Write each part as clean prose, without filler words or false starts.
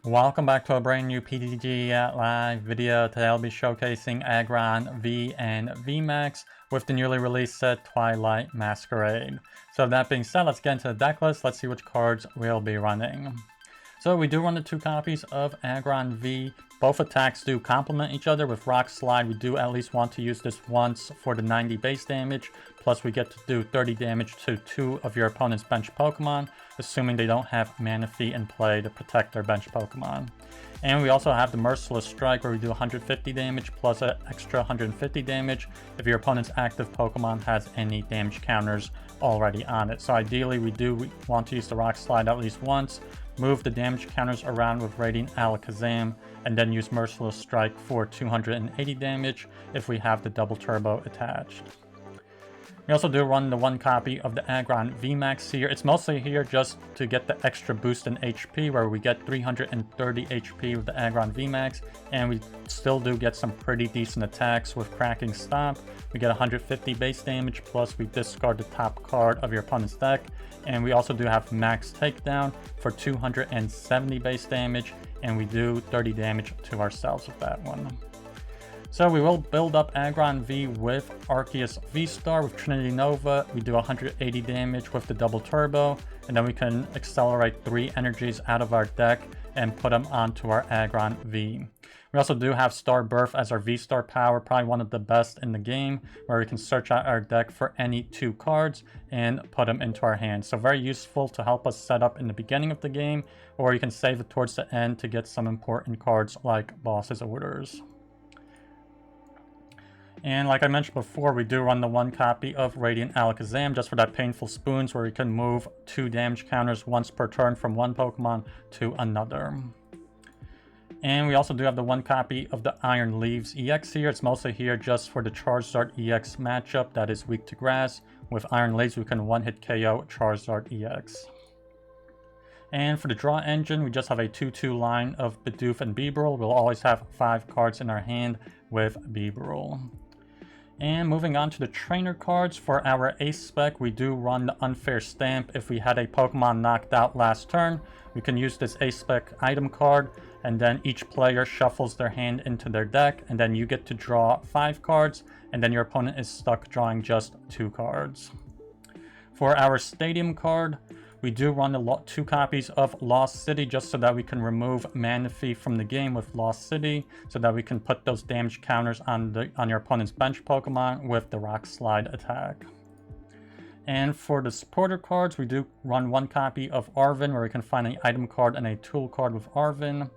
Welcome back to a brand new PTCG live video. Today I'll be showcasing Aggron V and VMAX with the newly released set Twilight Masquerade. So that being said, let's get into the deck list. Let's see which cards we'll be running. So we do run the two copies of Aggron V. Both attacks do complement each other. With Rock Slide, we do at least want to use this once for the 90 base damage. Plus we get to do 30 damage to 2 of your opponent's bench Pokemon, assuming they don't have Manaphy in play to protect their bench Pokemon. And we also have the Merciless Strike, where we do 150 damage plus an extra 150 damage if your opponent's active Pokemon has any damage counters already on it. So ideally we do want to use the Rock Slide at least once, move the damage counters around with Radiant Alakazam, and then use Merciless Strike for 280 damage if we have the double turbo attached. We also do run the one copy of the Aggron VMAX here. It's mostly here just to get the extra boost in HP, where we get 330 HP with the Aggron VMAX, and we still do get some pretty decent attacks with Cracking Stomp. We get 150 base damage, plus we discard the top card of your opponent's deck, and we also do have Max Takedown for 270 base damage, and we do 30 damage to ourselves with that one. So we will build up Aggron V with Arceus V-STAR with Trinity Nova. We do 180 damage with the double turbo, and then we can accelerate 3 energies out of our deck and put them onto our Aggron V. We also do have Star Birth as our V-STAR power, probably one of the best in the game, where we can search out our deck for any 2 cards and put them into our hands. So very useful to help us set up in the beginning of the game, or you can save it towards the end to get some important cards like Boss's Orders. And like I mentioned before, we do run the one copy of Radiant Alakazam just for that painful spoons, where we can move 2 damage counters once per turn from one Pokemon to another. And we also do have the one copy of the Iron Leaves EX here. It's mostly here just for the Charizard EX matchup that is weak to grass. With Iron Leaves, we can one-hit KO Charizard EX. And for the draw engine, we just have a 2-2 line of Bidoof and Bibarel. We'll always have 5 cards in our hand with Bibarel. And moving on to the trainer cards, for our ace spec, we do run the Unfair Stamp. If we had a Pokemon knocked out last turn, we can use this ace spec item card, and then each player shuffles their hand into their deck, and then you get to draw 5 cards, and then your opponent is stuck drawing just 2 cards. For our Stadium card, we do run the 2 copies of Lost City just so that we can remove Manaphy from the game with Lost City, so that we can put those damage counters on your opponent's bench Pokemon with the Rock Slide attack. And for the supporter cards, we do run 1 copy of Arven, where we can find an item card and a tool card with Arven.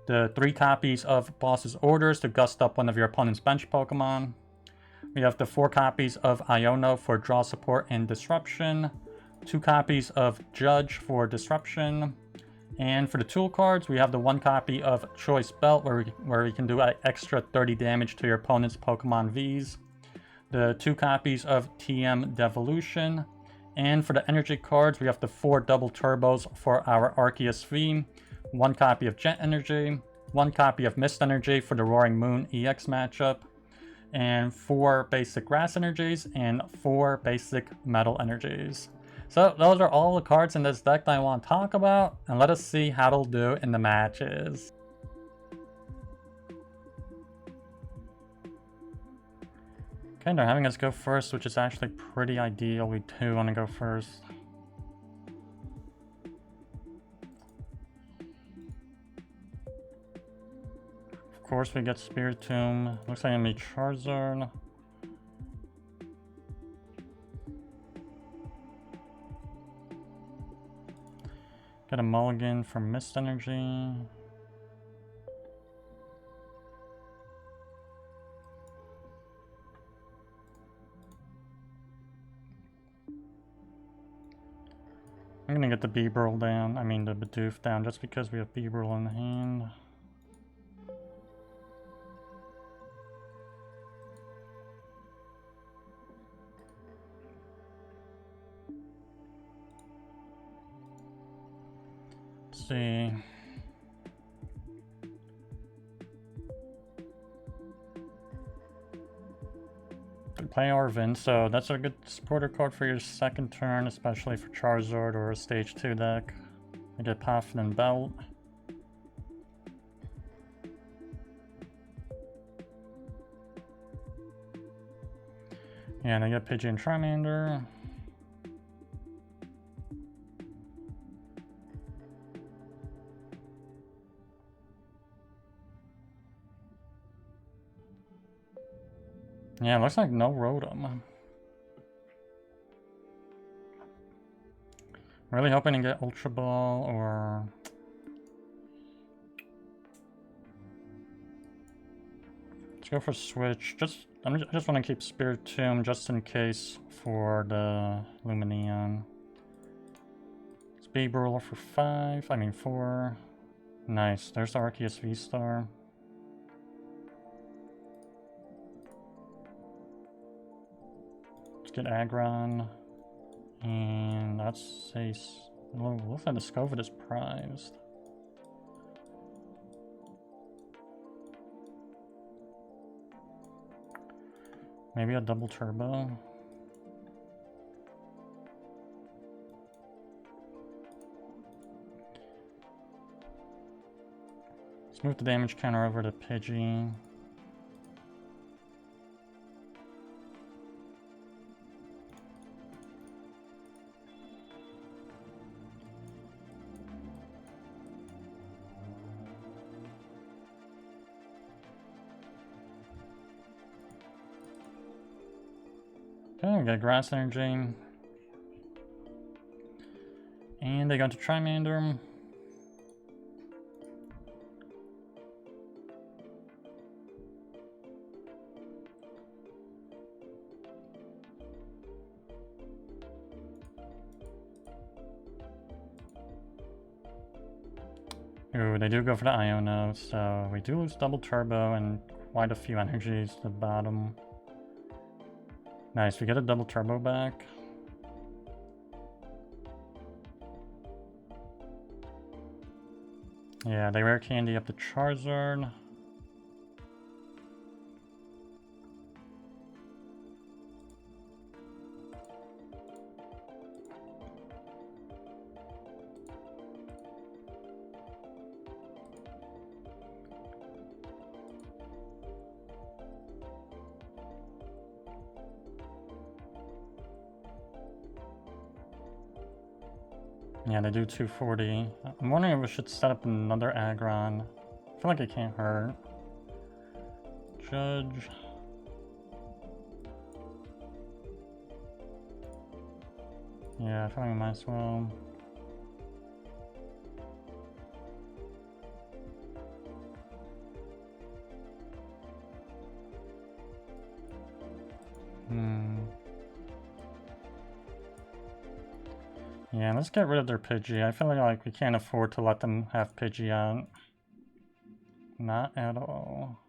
The 3 copies of Boss's Orders to gust up one of your opponent's bench Pokemon. We have the 4 copies of Iono for draw support and disruption. 2 copies of Judge for disruption. And for the tool cards, we have the 1 copy of Choice Belt, where we can do an extra 30 damage to your opponent's Pokemon Vs. The 2 copies of TM Devolution. And for the energy cards, we have the 4 double turbos for our Arceus V. 1 copy of Jet Energy. 1 copy of Mist Energy for the Roaring Moon EX matchup. And 4 basic Grass Energies and 4 basic Metal Energies. So those are all the cards in this deck that I want to talk about, and let us see how it'll do in the matches. Okay, they're having us go first, which is actually pretty ideal. We do want to go first. Of course we get Spiritomb. Looks like I'm gonna be Charizard. Get a mulligan for Mist Energy. I'm gonna get the Bibarel down, I mean the Bidoof down, just because we have Bibarel in hand. See. Play Arven, so that's a good supporter card for your second turn, especially for Charizard or a stage 2 deck. I get Poffin and Belt. Yeah, and I get Pidgey and Charmander. Yeah, looks like no Rotom. Really hoping to get Ultra Ball or... Let's go for Switch. I just want to keep Spiritomb just in case for the Lumineon. It's Bibarel for 4. Nice. There's the Arceus V-STAR. Let's get Aggron. And that's a... looks like the Skwovet is prized. Maybe a double turbo. Let's move the damage counter over to Pidgey. Okay, we got Grass Energy. And they go to Charmander. Ooh, they do go for the Iono, so we do lose double turbo and quite a few energies to the bottom. Nice, we get a double turbo back. Yeah, they rare candy up the Charizard. Yeah, they do 240. I'm wondering if we should set up another Aggron. I feel like it can't hurt. Judge. Yeah, I feel like we might as well. Yeah, let's get rid of their Pidgey. I feel like we can't afford to let them have Pidgey out. Not at all.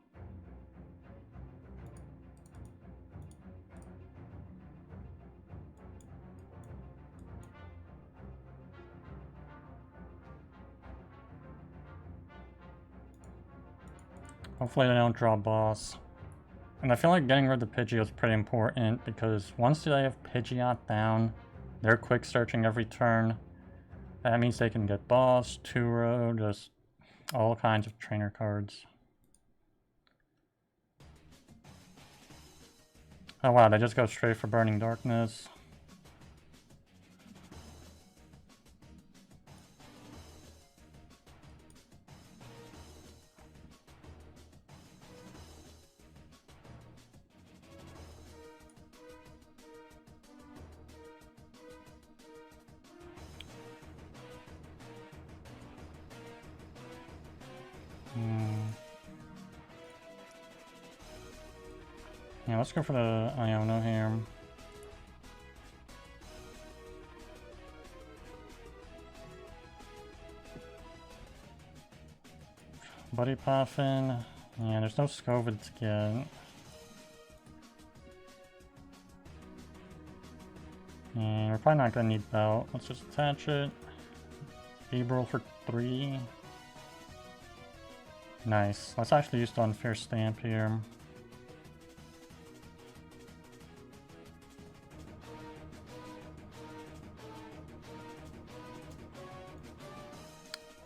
Hopefully they don't draw boss. And I feel like getting rid of the Pidgeot is pretty important because once they have Pidgeot down, they're quick searching every turn. That means they can get boss, Turo, just all kinds of trainer cards. Oh wow, they just go straight for Burning Darkness. Yeah, let's go for the Iono here. Buddy Poffin. Yeah, there's no Skwovet to get. Yeah, we're probably not gonna need Belt. Let's just attach it. Bibarel for 3. Nice. Let's actually use the Unfair Stamp here.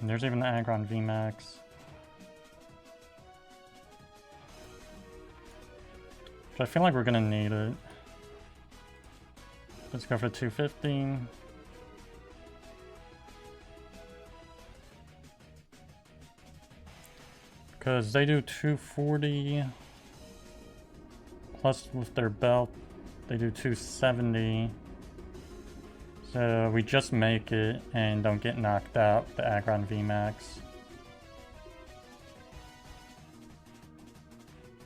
And there's even the Aggron VMAX. Which I feel like we're gonna need it. Let's go for 250. Because they do 240. Plus with their belt, they do 270. So we just make it and don't get knocked out with the Aggron VMAX.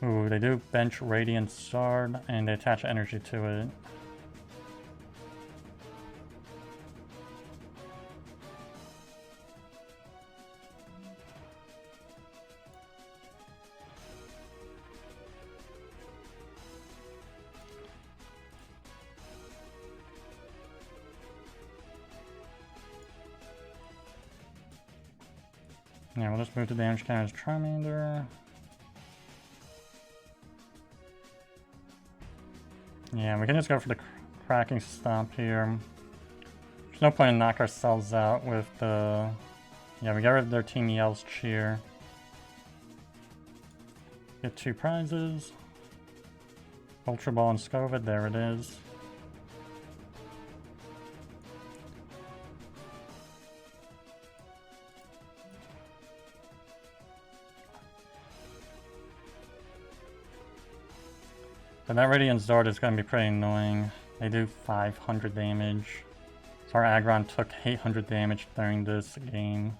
Ooh, they do bench Radiant Sword and they attach energy to it. Yeah, we'll just move to damage counters Charmander. Yeah, we can just go for the cracking stomp here. There's no point in knock ourselves out with the... Yeah, we got rid of their Team Yell's cheer. Get 2 prizes. Ultra Ball and Skwovet, there it is. But that Radiant Zord is going to be pretty annoying. They do 500 damage. So our Aggron took 800 damage during this game.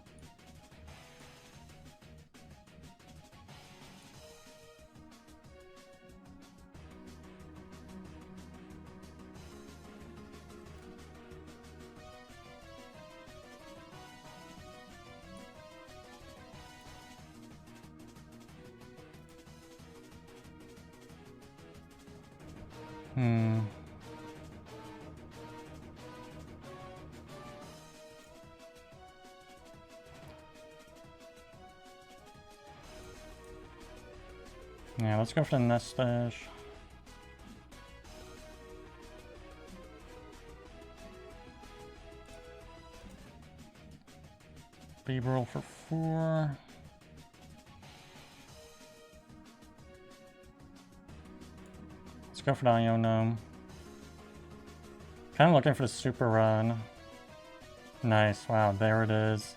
Yeah, let's go for the Nest Stash. Bibarel for 4. Let's go for the Iono. Kind of looking for the super run. Nice, wow, there it is.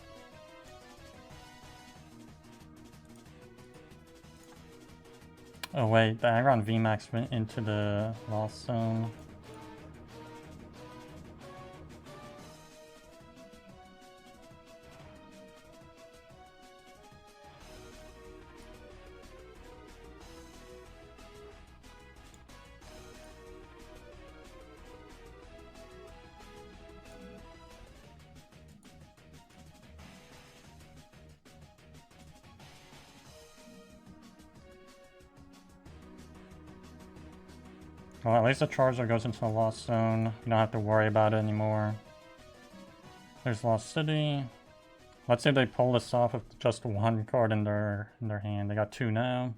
Oh wait, the Aggron VMAX went into the Lost Zone. Well, at least the Charizard goes into the Lost Zone. You don't have to worry about it anymore. There's Lost City. Let's say they pull this off with just 1 card in their hand. They got 2 now.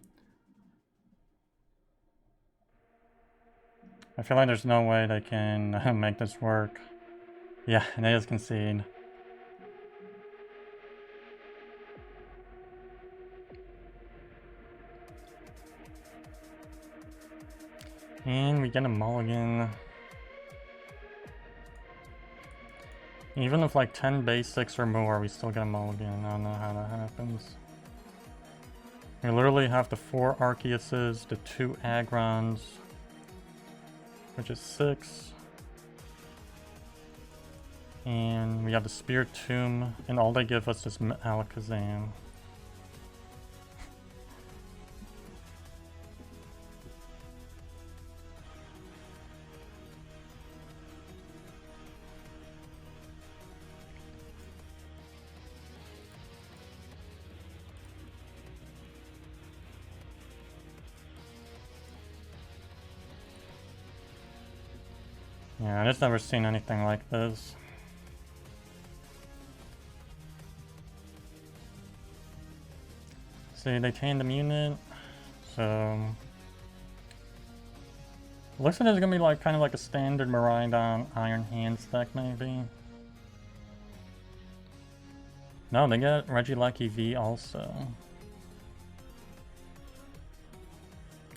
I feel like there's no way they can make this work. Yeah, and they just concede. And we get a mulligan. Even with like 10 basics or more, we still get a mulligan. I don't know how that happens. We literally have the 4 Arceuses, the 2 Aggrons, which is 6. And we have the Spiritomb, and all they give us is Alakazam. Yeah, I just never seen anything like this. See, they tandem unit, so looks like it's gonna be like kind of like a standard Miraidon Iron Hands deck, maybe. No, they get Regieleki V also.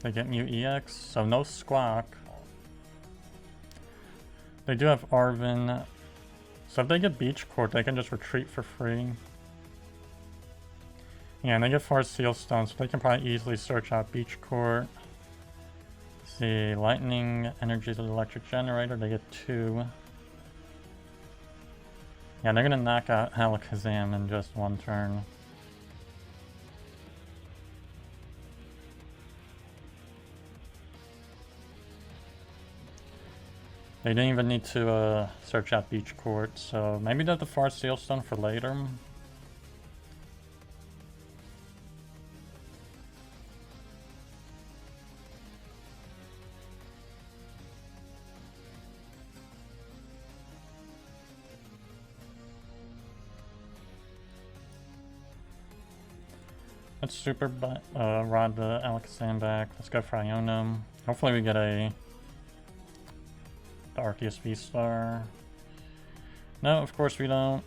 They get Mew EX, so no Squawk. They do have Arven. So if they get Beach Court, they can just retreat for free. Yeah, and they get 4 Seal Stones, so they can probably easily search out Beach Court. See, Lightning Energy to the Electric Generator, they get 2. Yeah, they're gonna knock out Alakazam in just 1 turn. They didn't even need to search out Beach Court, so maybe they're the 4 Seal Stone for later. Let's super rod the Alakazam back. Let's go for Iono. Hopefully we get the Arceus V-Star. No, of course we don't.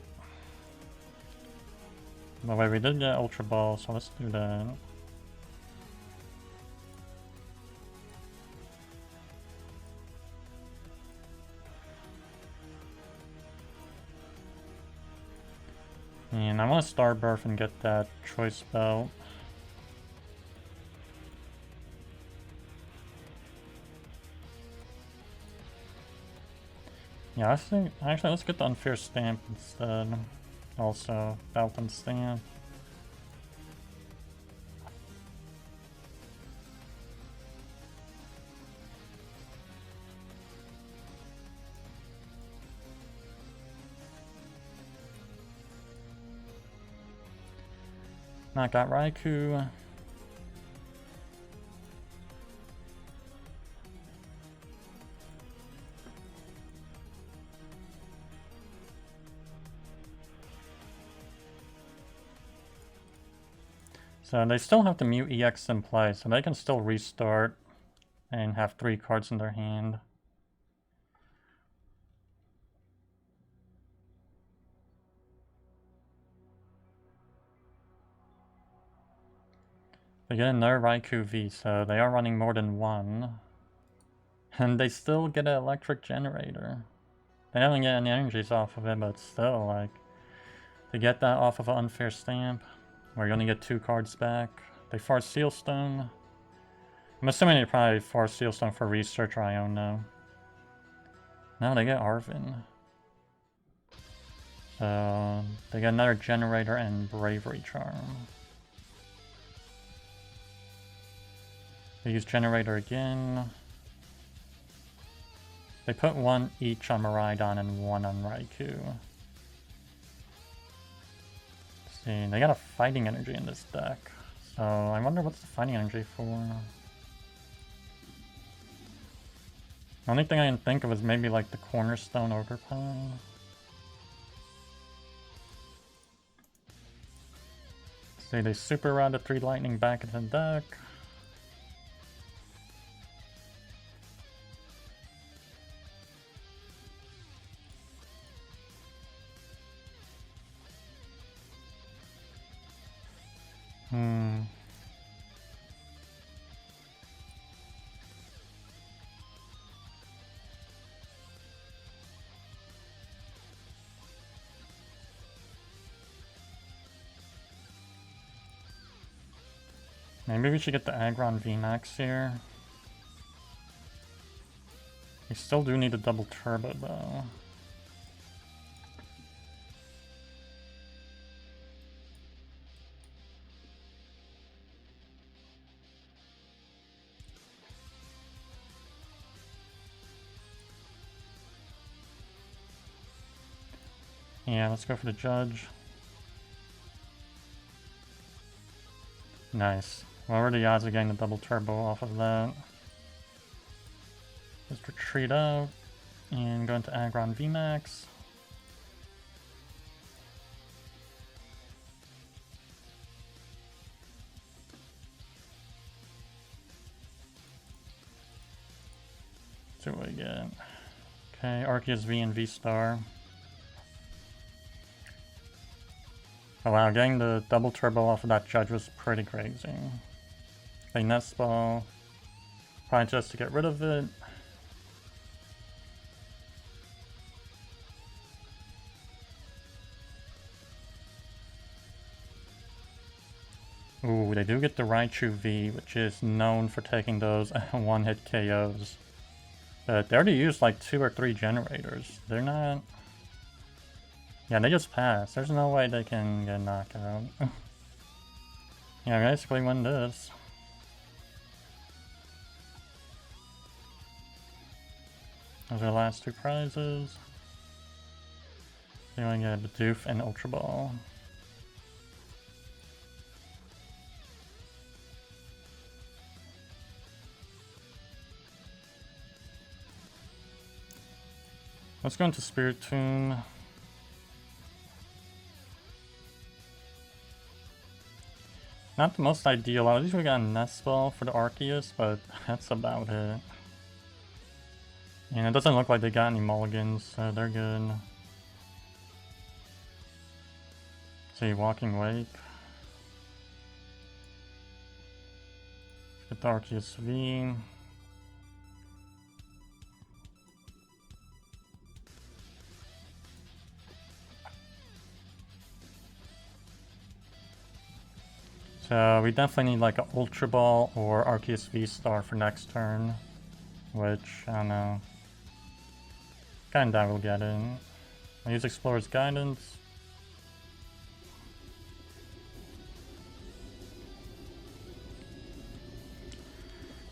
But wait, we did get Ultra Ball, so let's do that. And I want to Star Burst and get that Choice Belt. Yeah, I think actually let's get the Unfair Stamp instead. Also, Belt and Stamp. Not got Raikou. So they still have the Mew EX in play, so they can still restart and have 3 cards in their hand. They get another Raikou V, so they are running more than 1. And they still get an Electric Generator. They haven't get any energies off of it, but still, like, to get that off of an Unfair Stamp, we're gonna get 2 cards back. They force Seal Stone. I'm assuming they probably force Seal Stone for Research or Iono. No, they get Arven. So they get another Generator and Bravery Charm. They use Generator again. They put 1 each on Miraidon and 1 on Raikou. See, they got a Fighting Energy in this deck. So I wonder what's the Fighting Energy for. The only thing I can think of is maybe like the Cornerstone Ogerpon. See, they super rod the 3 lightning back into the deck. Maybe we should get the Aggron VMAX here. We still do need a double turbo though. Yeah, let's go for the Judge. Nice. What were the odds of getting the double turbo off of that? Just retreat out and go into Aggron VMAX. See what we get. Okay, Arceus V and V-Star. Oh wow, getting the double turbo off of that Judge was pretty crazy. They Nest Ball, probably just to get rid of it. Ooh, they do get the Raichu V, which is known for taking those one-hit KOs. But they already used like 2 or 3 generators. They're not... Yeah, they just passed. There's no way they can get knocked out. Yeah, basically win this. Those are the last 2 prizes. Then we get Bidoof and Ultra Ball. Let's go into Spiritomb. Not the most ideal. At least we got a Nest Ball for the Arceus, but that's about it. And it doesn't look like they got any mulligans, so they're good. See, Walking Wake. Get the Arceus V. So we definitely need like an Ultra Ball or Arceus V-Star for next turn. Which, I don't know. Kinda will get it. I use Explorer's Guidance.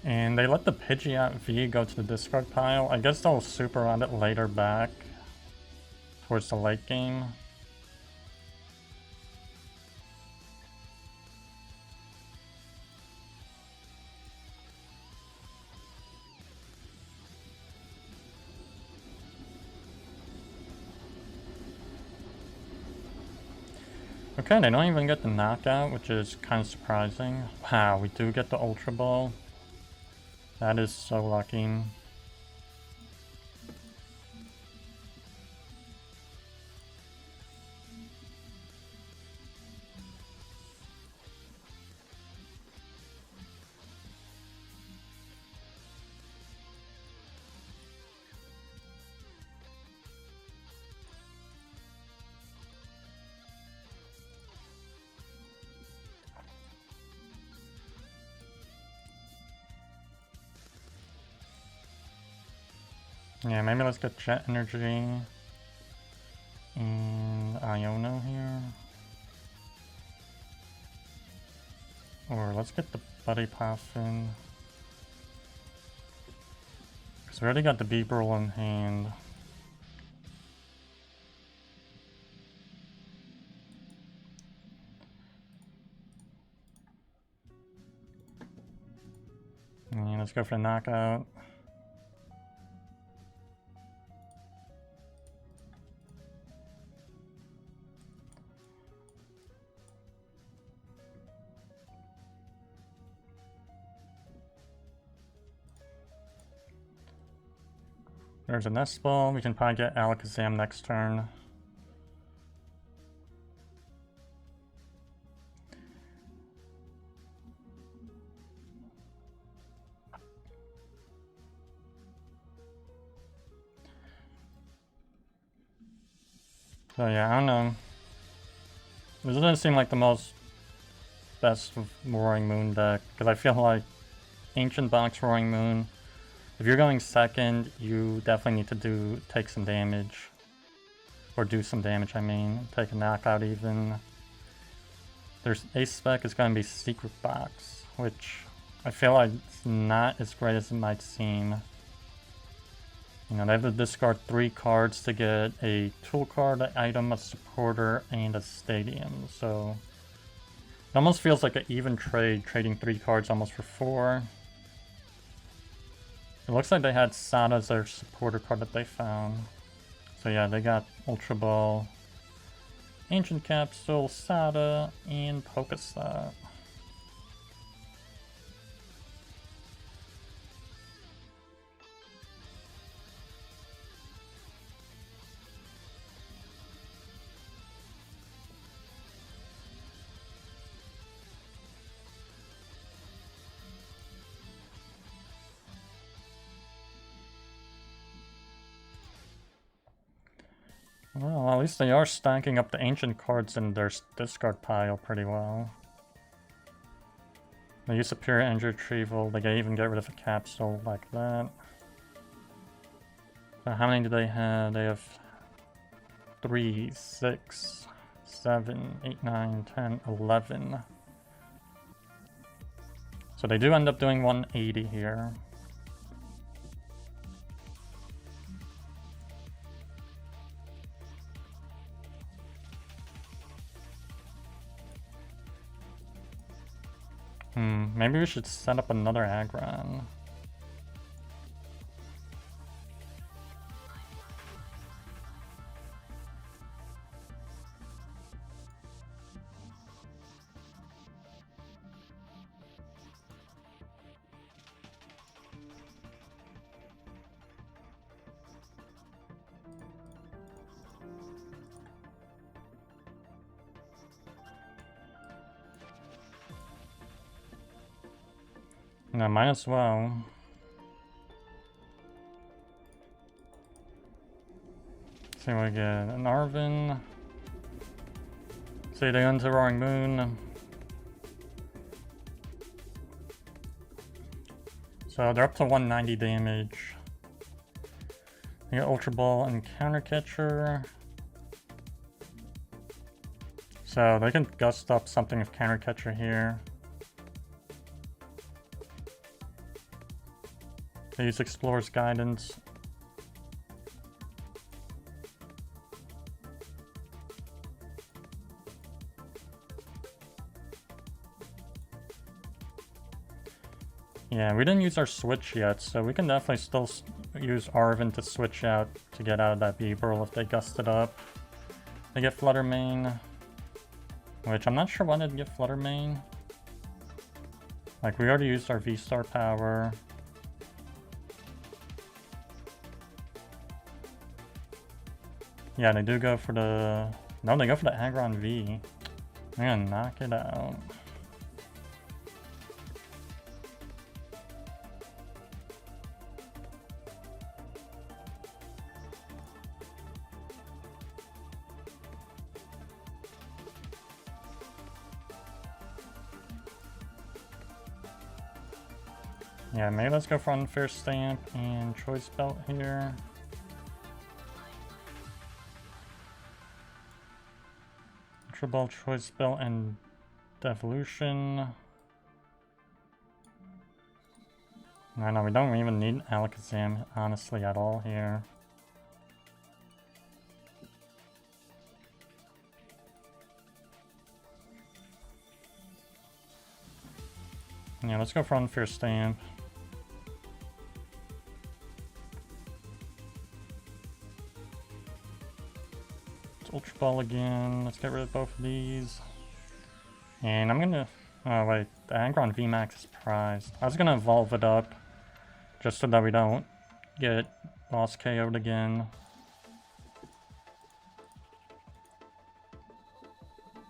And they let the Pidgeot V go to the discard pile. I guess they'll super on it later back. Towards the late game. Okay, they don't even get the knockout, which is kind of surprising. Wow, we do get the Ultra Ball. That is so lucky. Yeah, maybe let's get Jet Energy and Iono here. Or let's get the Buddy Poffin. Because we already got the Bibarel in hand. And let's go for the knockout. There's a Nest Ball. We can probably get Alakazam next turn. So yeah, I don't know. This doesn't seem like the best Roaring Moon deck, because I feel like Ancient Box Roaring Moon, if you're going second, you definitely need to take some damage. Or do some damage, I mean. Take a knockout even. There's Ace Spec is going to be Secret Box, which I feel like it's not as great as it might seem. You know, they have to discard 3 cards to get a tool card, an item, a supporter, and a stadium. So it almost feels like an even trade, trading 3 cards almost for 4. It looks like they had Sada as their supporter card that they found. So yeah, they got Ultra Ball, Ancient Capsule, Sada, and Pokestop. Well, at least they are stacking up the ancient cards in their discard pile pretty well. They use Superior Energy Retrieval. They can even get rid of a capsule like that. So how many do they have? They have 3, 6, 7, 8, 9, 10, 11. So they do end up doing 180 here. Maybe we should set up another Aggron. No, might as well. Let's see what we get. An Arven. See, they enter Roaring Moon. So they're up to 190 damage. We got Ultra Ball and Counter Catcher. So they can gust up something with Counter Catcher here. They use Explorer's Guidance. Yeah, we didn't use our switch yet, so we can definitely still use Arven to switch out to get out of that Bibarel if they gust it up. They get Flutter Mane, which I'm not sure why they'd get Flutter Mane. Like, we already used our V-Star power. Yeah, they do go for the... No, they go for the Aggron V. They're gonna knock it out. Yeah, maybe let's go for Unfair Stamp and Choice Belt here. Ultra Ball, Choice Belt, and Devolution. No, we don't even need Alakazam, honestly, at all here. Yeah, let's go for Unfair Stamp. Ultra Ball again. Let's get rid of both of these. And I'm gonna... Oh wait, the Aggron VMAX is prized. I was gonna evolve it up, just so that we don't get Lost KO'd again.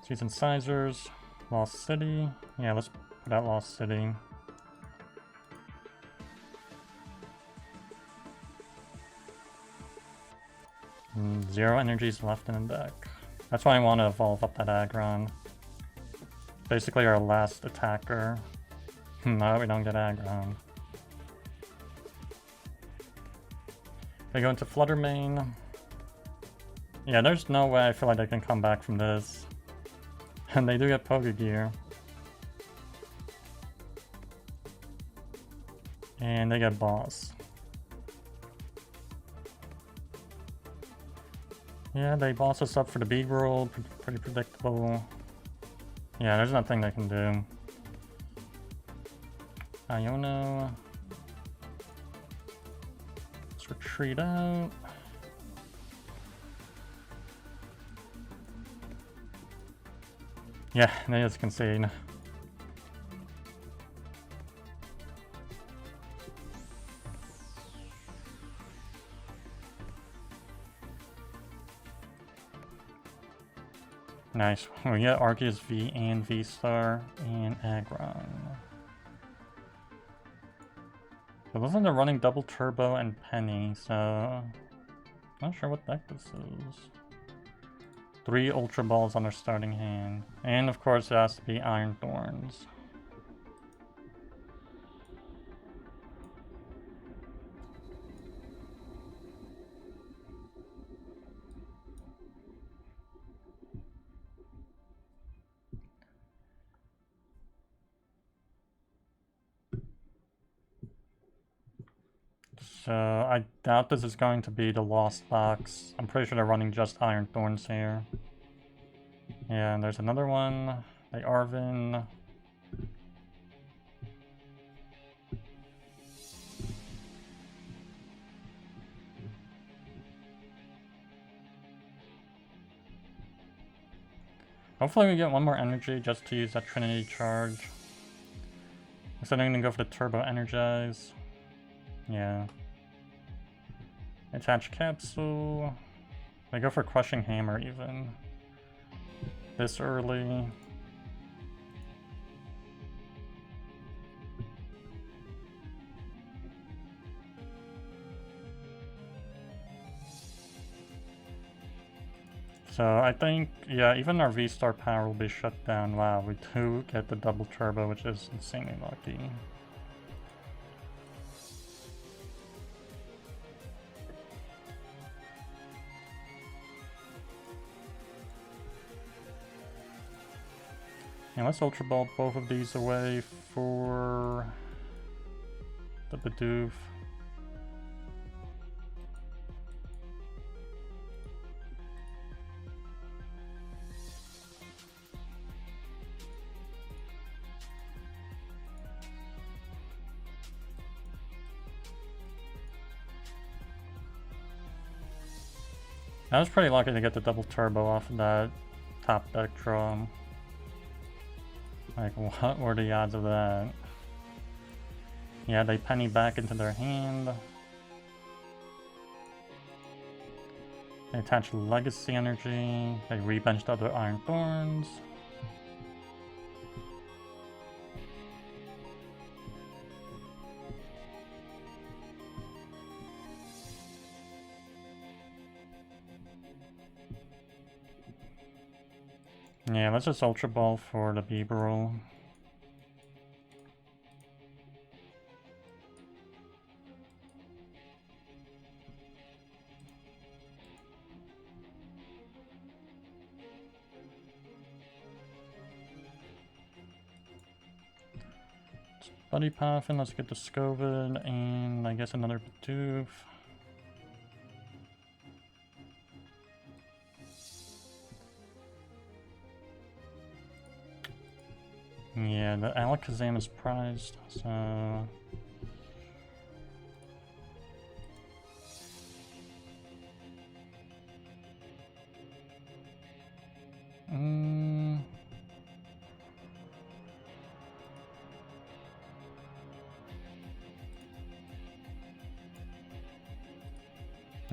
Season Sizers, Lost City. Yeah, let's put out Lost City. Zero energies left in the deck. That's why I want to evolve up that Aggron. Basically our last attacker. No, we don't get Aggron. They go into Flutter Mane. Yeah, there's no way I feel like they can come back from this. And they do get Pokegear. And they get Boss. Yeah, they boss us up for the Bibarel, pretty predictable. Yeah, there's nothing they can do. Iono. Let's retreat out. Yeah, they just concede. Nice. We got Arceus V and V-Star and Aggron. So those are the running double turbo and penny, so not sure what deck this is. 3 Ultra Balls on our starting hand. And of course it has to be Iron Thorns. So I doubt this is going to be the Lost Box. I'm pretty sure they're running just Iron Thorns here. Yeah, and there's another one. The Arven. Hopefully we get one more energy just to use that Trinity charge. So I'm gonna go for the Turbo Energize. Yeah. Attach Capsule. I go for Crushing Hammer even. This early. So I think, yeah, even our V-Star power will be shut down. Wow, we do get the double turbo, which is insanely lucky. And let's Ultra Ball both of these away for the Bidoof. I was pretty lucky to get the double turbo off of that top deck draw. Like, what were the odds of that? Yeah, they penny back into their hand. They attach Legacy Energy. They rebenched other Iron Thorns. Yeah, let's just Ultra Ball for the Bibarel. Buddy Poffin, let's get the Skwovet, and I guess another Bidoof. Yeah, the Alakazam is prized, so...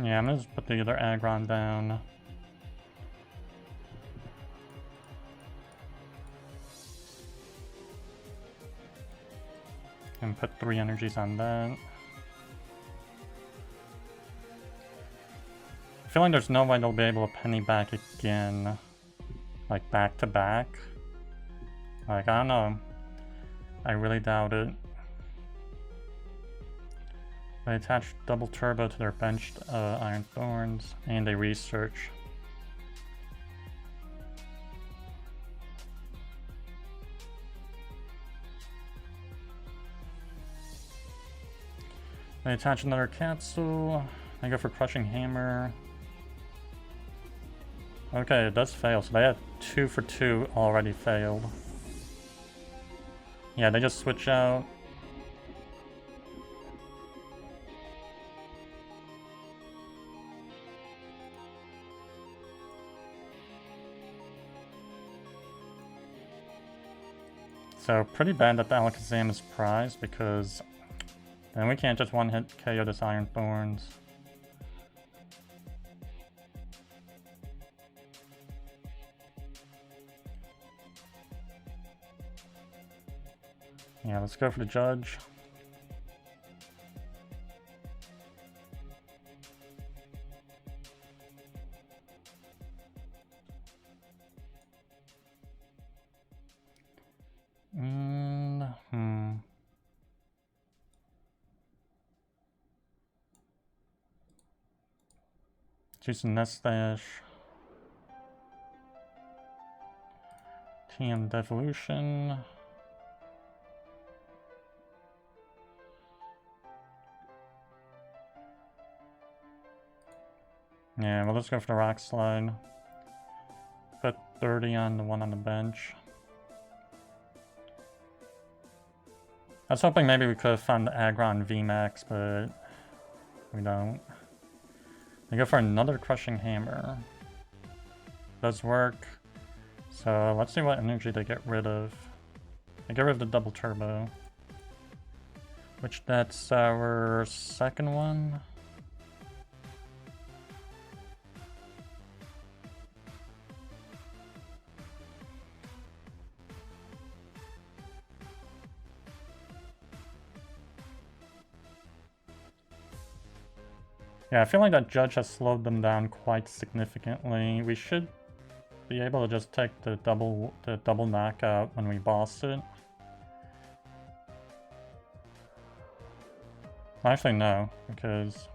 Yeah, I'm gonna just put the other Aggron down. And put 3 energies on that. I feel like there's no way they'll be able to penny back again. Like, back to back. Like, I don't know. I really doubt it. They attach double turbo to their benched Iron Thorns, and they research. They attach another capsule. I go for Crushing Hammer. Okay, it does fail, so they had 2 for 2 already failed. Yeah, they just switch out. So pretty bad that the Alakazam is prized, because then we can't just one-hit KO this Iron Thorns. Yeah, let's go for the Judge. Choose a Nest Dash. TM Devolution. Yeah, we'll just go for the Rock Slide. Put 30 on the one on the bench. I was hoping maybe we could have found the Aggron VMAX, but we don't. We go for another Crushing Hammer. Does work. So let's see what energy they get rid of. They get rid of the double turbo. Which that's our second one. Yeah, I feel like that Judge has slowed them down quite significantly. We should be able to just take the double knockout when we boss it. Actually, no, because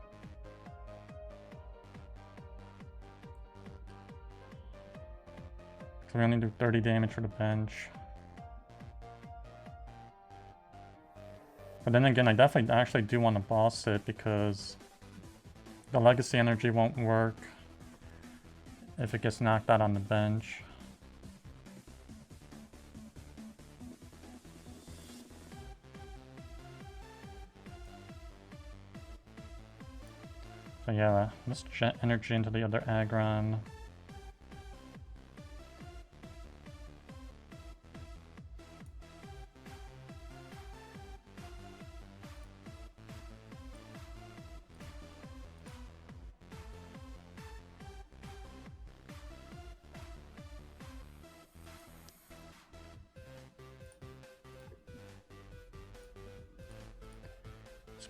we only do 30 damage for the bench. But then again, I definitely actually do want to boss it because the legacy energy won't work if it gets knocked out on the bench. So yeah, let's jet energy into the other Aggron.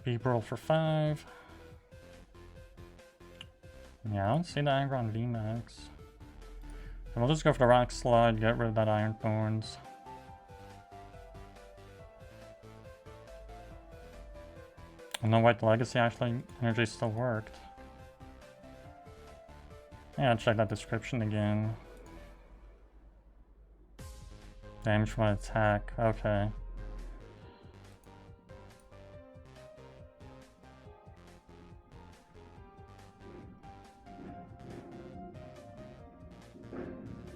Bibarel for 5. Yeah, I don't see the Aggron VMAX. So we'll just go for the Rock Slide, get rid of that Iron Thorns. Oh no, wait, the Legacy actually energy still worked. Yeah, I'll check that description again. Damage from an attack, okay.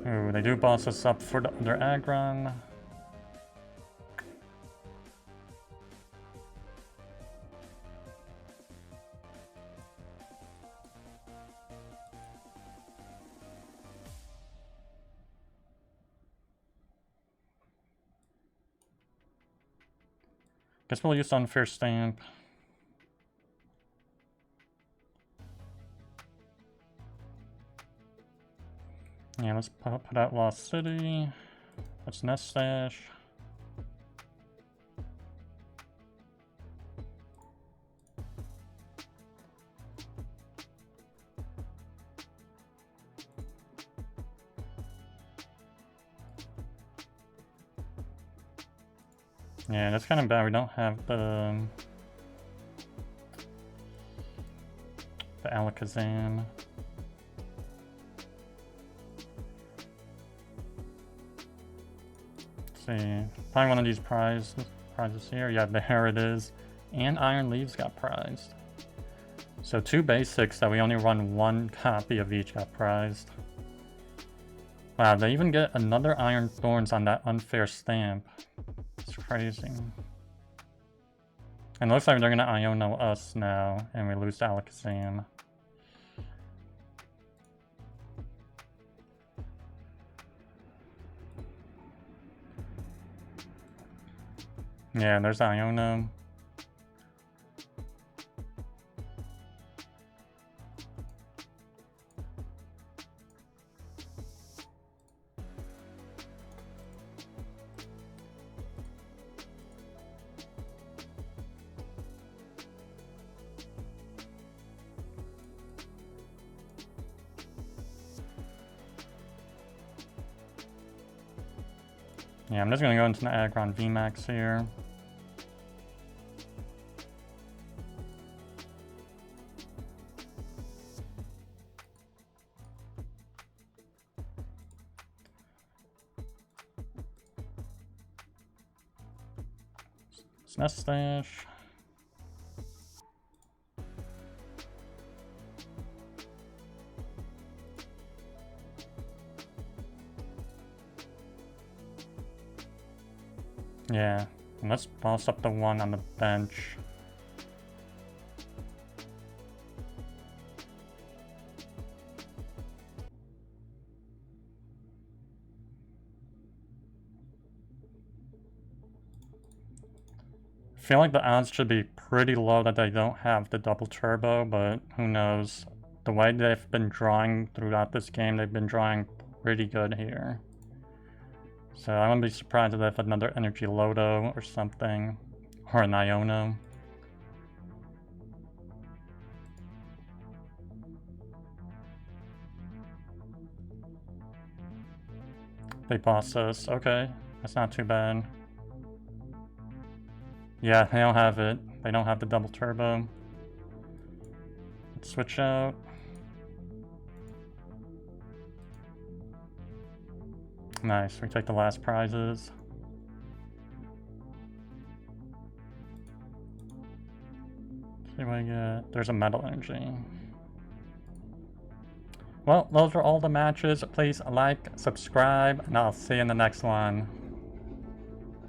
Ooh, they do boss us up for the other Aggron. Guess we'll use Unfair Stamp. Yeah, let's put out Lost City. That's Nest Stash. Yeah, that's kind of bad. We don't have the Alakazam. See, probably one of these prizes here. Yeah, there it is. And Iron Leaves got prized. So 2 basics that we only run 1 copy of each got prized. Wow, they even get another Iron Thorns on that Unfair Stamp. It's crazy. And it looks like they're gonna Iono us now, and we lose to Alakazam. Yeah, there's Iono. Yeah, I'm just gonna go into the Aggron VMAX here. Nest Stash. Yeah, and let's boss up the one on the bench. I feel like the odds should be pretty low that they don't have the double turbo, but who knows. The way they've been drawing throughout this game, they've been drawing pretty good here. So I wouldn't be surprised if they have another Energy Lodo or something, or an Iono. They boss us, okay, that's not too bad. Yeah, they don't have it. They don't have the double turbo. Let's switch out. Nice, we take the last prizes. See what I get. There's a Metal Energy. Well, those are all the matches. Please like, subscribe, and I'll see you in the next one.